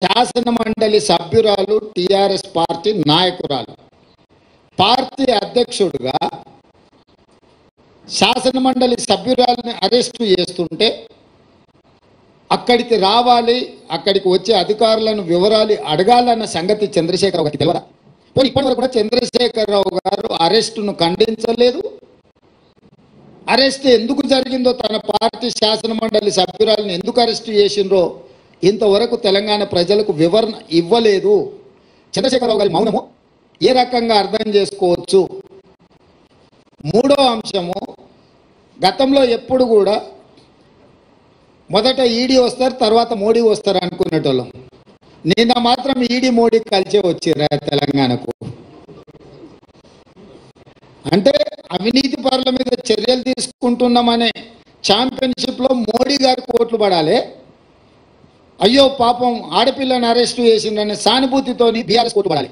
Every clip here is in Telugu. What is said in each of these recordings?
శాసన మండలి సభ్యురాలు టిఆర్ఎస్ పార్టీ నాయకురాలు పార్టీ అధ్యక్షుడిగా శాసన మండలి సభ్యురాలని అరెస్టు చేస్తుంటే అక్కడికి రావాలి, అక్కడికి వచ్చే అధికారులను వివరాలు అడగాలన్న సంగతి చంద్రశేఖరరావు గారికి తెలియదా? ఇప్పటివరకు కూడా చంద్రశేఖరరావు గారు అరెస్టును ఖండించలేదు. అరెస్ట్ ఎందుకు జరిగిందో, తన పార్టీ శాసన మండలి సభ్యురాలను ఎందుకు అరెస్టు చేసిండ్రో ఇంతవరకు తెలంగాణ ప్రజలకు వివరణ ఇవ్వలేదు. చంద్రశేఖరరావు గారి మౌనము ఏ రకంగా అర్థం చేసుకోవచ్చు? మూడో అంశము, గతంలో ఎప్పుడు కూడా మొదట ఈడీ వస్తారు, తర్వాత మోడీ వస్తారు అనుకునేటోళ్ళం. నిన్న మాత్రం ఈడీ మోడీ కలిసే వచ్చిరా తెలంగాణకు. అంటే అవినీతి పరుల మీద చర్యలు తీసుకుంటున్నామనే ఛాంపియన్షిప్లో మోడీ గారు కోట్లు పడాలి, అయ్యో పాపం ఆడపిల్లని అరెస్టు చేసిండనే సానుభూతితోని బీఆర్ఎస్ కోట్లు పడాలి.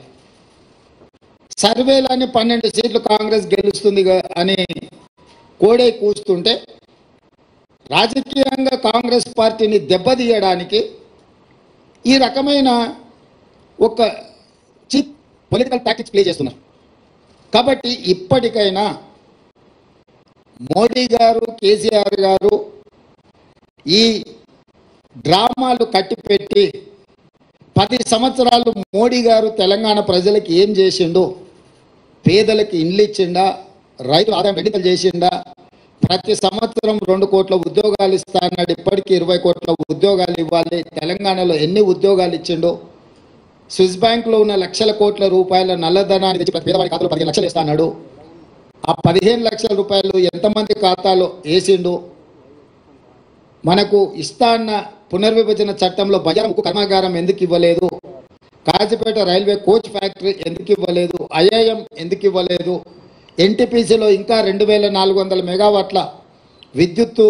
సర్వేలని 12 సీట్లు కాంగ్రెస్ గెలుస్తుంది అని కోడే కూస్తుంటే రాజకీయంగా కాంగ్రెస్ పార్టీని దెబ్బతీయడానికి ఈ రకమైన ఒక చీప్ పొలిటికల్ టాక్టిక్స్ ప్లే చేస్తున్నారు. కాబట్టి ఇప్పటికైనా మోడీ గారు, కేసీఆర్ గారు ఈ డ్రామాలు కట్టిపెట్టి 10 సంవత్సరాలు మోడీ గారు తెలంగాణ ప్రజలకు ఏం చేసిండు? పేదలకు ఇండ్లు ఇచ్చిండా? రైతుల ఆదాయం రెట్టింపులు చేసిండా? ప్రతి సంవత్సరం 2 కోట్ల ఉద్యోగాలు ఇస్తా అన్నాడు, ఇప్పటికీ 20 కోట్ల ఉద్యోగాలు ఇవ్వాలి. తెలంగాణలో ఎన్ని ఉద్యోగాలు ఇచ్చిండో? స్విస్ బ్యాంకులో ఉన్న లక్షల కోట్ల రూపాయల నల్లధనాన్ని తెచ్చి ప్రతి పేదవాడి ఖాతాలో 15 లక్షలు ఇస్తా అన్నాడు. ఆ 15 లక్షల రూపాయలు ఎంతమంది ఖాతాలో వేసిండు? మనకు ఇస్తా అన్న పునర్విభజన చట్టంలో బయ్యారం ఉక్కు కర్మాగారం ఎందుకు ఇవ్వలేదు? కాజీపేట రైల్వే కోచ్ ఫ్యాక్టరీ ఎందుకు ఇవ్వలేదు? ఐఐఎం ఎందుకు ఇవ్వలేదు? ఎన్టీపీసీలో ఇంకా 2400 మెగావాట్ల విద్యుత్తు